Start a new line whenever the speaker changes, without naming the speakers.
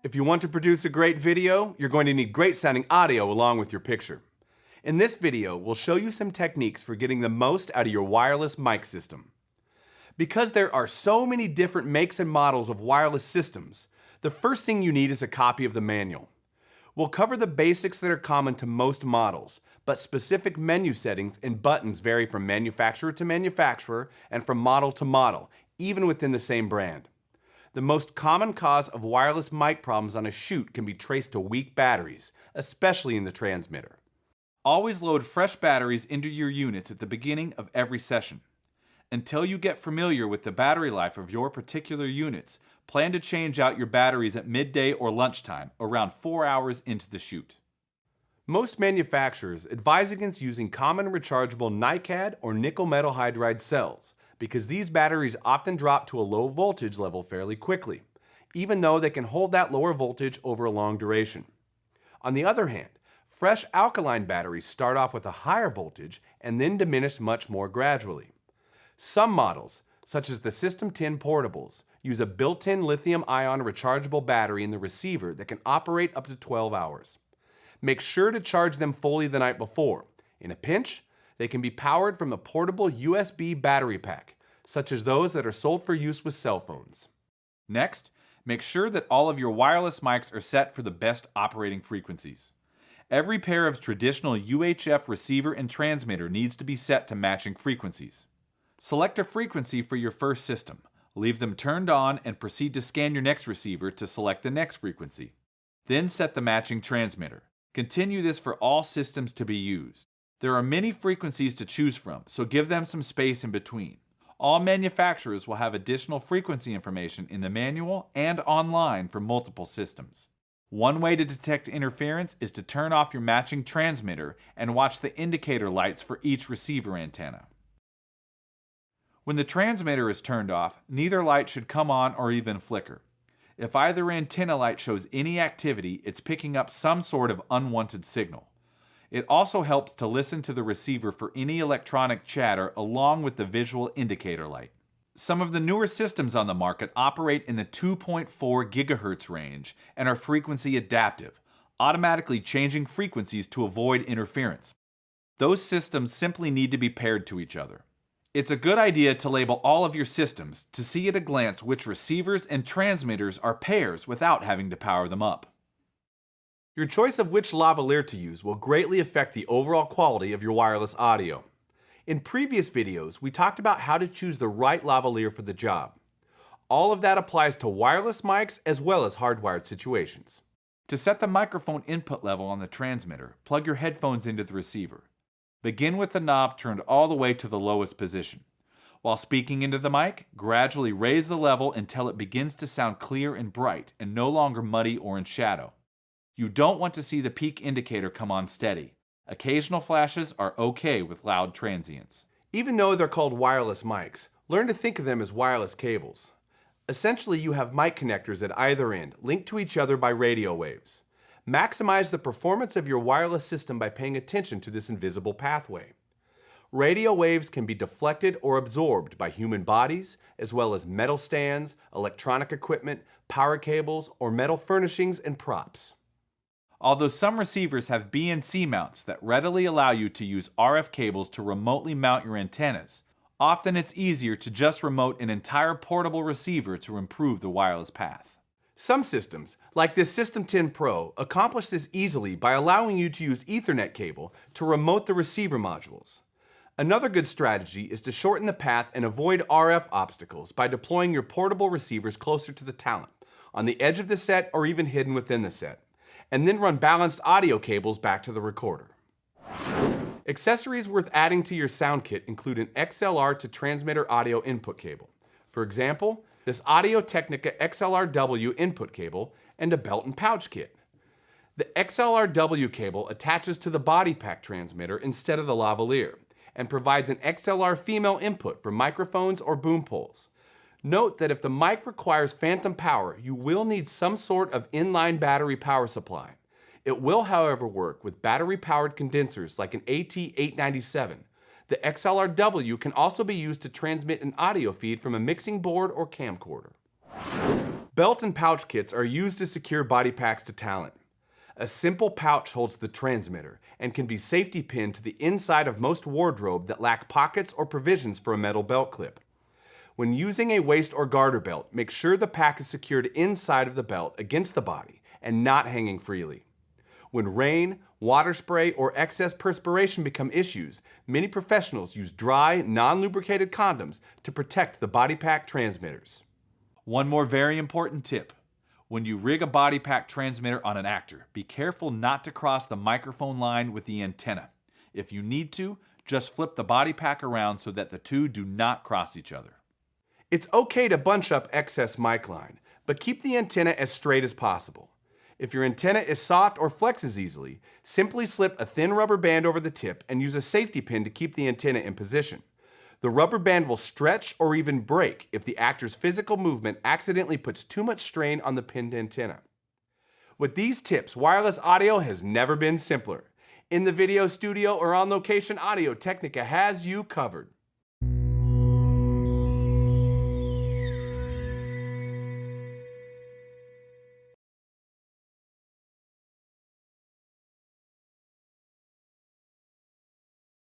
If you want to produce a great video, you're going to need great sounding audio along with your picture. In this video, we'll show you some techniques for getting the most out of your wireless mic system. Because there are so many different makes and models of wireless systems, the first thing you need is a copy of the manual. We'll cover the basics that are common to most models, but specific menu settings and buttons vary from manufacturer to manufacturer and from model to model, even within the same brand. The most common cause of wireless mic problems on a shoot can be traced to weak batteries, especially in the transmitter. Always load fresh batteries into your units at the beginning of every session. Until you get familiar with the battery life of your particular units, plan to change out your batteries at midday or lunchtime, around 4 hours into the shoot. Most manufacturers advise against using common rechargeable NiCad or nickel metal hydride cells, because these batteries often drop to a low voltage level fairly quickly, even though they can hold that lower voltage over a long duration. On the other hand, fresh alkaline batteries start off with a higher voltage and then diminish much more gradually. Some models, such as the System 10 portables, use a built-in lithium-ion rechargeable battery in the receiver that can operate up to 12 hours. Make sure to charge them fully the night before. In a pinch, they can be powered from a portable USB battery pack, such as those that are sold for use with cell phones. Next, make sure that all of your wireless mics are set for the best operating frequencies. Every pair of traditional UHF receiver and transmitter needs to be set to matching frequencies. Select a frequency for your first system, leave them turned on, and proceed to scan your next receiver to select the next frequency. Then set the matching transmitter. Continue this for all systems to be used. There are many frequencies to choose from, so give them some space in between. All manufacturers will have additional frequency information in the manual and online for multiple systems. One way to detect interference is to turn off your matching transmitter and watch the indicator lights for each receiver antenna. When the transmitter is turned off, neither light should come on or even flicker. If either antenna light shows any activity, it's picking up some sort of unwanted signal. It also helps to listen to the receiver for any electronic chatter along with the visual indicator light. Some of the newer systems on the market operate in the 2.4 GHz range and are frequency adaptive, automatically changing frequencies to avoid interference. Those systems simply need to be paired to each other. It's a good idea to label all of your systems to see at a glance which receivers and transmitters are pairs without having to power them up. Your choice of which lavalier to use will greatly affect the overall quality of your wireless audio. In previous videos, we talked about how to choose the right lavalier for the job. All of that applies to wireless mics as well as hardwired situations. To set the microphone input level on the transmitter, plug your headphones into the receiver. Begin with the knob turned all the way to the lowest position. While speaking into the mic, gradually raise the level until it begins to sound clear and bright and no longer muddy or in shadow. You don't want to see the peak indicator come on steady. Occasional flashes are okay with loud transients. Even though they're called wireless mics, learn to think of them as wireless cables. Essentially, you have mic connectors at either end, linked to each other by radio waves. Maximize the performance of your wireless system by paying attention to this invisible pathway. Radio waves can be deflected or absorbed by human bodies, as well as metal stands, electronic equipment, power cables, or metal furnishings and props. Although some receivers have BNC mounts that readily allow you to use RF cables to remotely mount your antennas, often it's easier to just remote an entire portable receiver to improve the wireless path. Some systems, like this System 10 Pro, accomplish this easily by allowing you to use Ethernet cable to remote the receiver modules. Another good strategy is to shorten the path and avoid RF obstacles by deploying your portable receivers closer to the talent, on the edge of the set or even hidden within the set, and then run balanced audio cables back to the recorder. Accessories worth adding to your sound kit include an XLR to transmitter audio input cable. For example, this AUDIO-TECHNICA XLR-W input cable and a belt and pouch kit. The XLR-W cable attaches to the body pack transmitter instead of the lavalier and provides an XLR female input for microphones or boom poles. Note that if the mic requires phantom power, you will need some sort of inline battery power supply. It will, however, work with battery-powered condensers like an AT897. The XLR-W can also be used to transmit an audio feed from a mixing board or camcorder. Belt and pouch kits are used to secure body packs to talent. A simple pouch holds the transmitter and can be safety pinned to the inside of most wardrobe that lack pockets or provisions for a metal belt clip. When using a waist or garter belt, make sure the pack is secured inside of the belt against the body and not hanging freely. When rain, water spray, or excess perspiration become issues, many professionals use dry, non-lubricated condoms to protect the body pack transmitters.
One more very important tip. When you rig a body pack transmitter on an actor, be careful not to cross the microphone line with the antenna. If you need to, just flip the body pack around so that the two do not cross each other.
It's okay to bunch up excess mic line, but keep the antenna as straight as possible. If your antenna is soft or flexes easily, simply slip a thin rubber band over the tip and use a safety pin to keep the antenna in position. The rubber band will stretch or even break if the actor's physical movement accidentally puts too much strain on the pinned antenna. With these tips, wireless audio has never been simpler. In the video studio or on location, AUDIO-TECHNICA has you covered.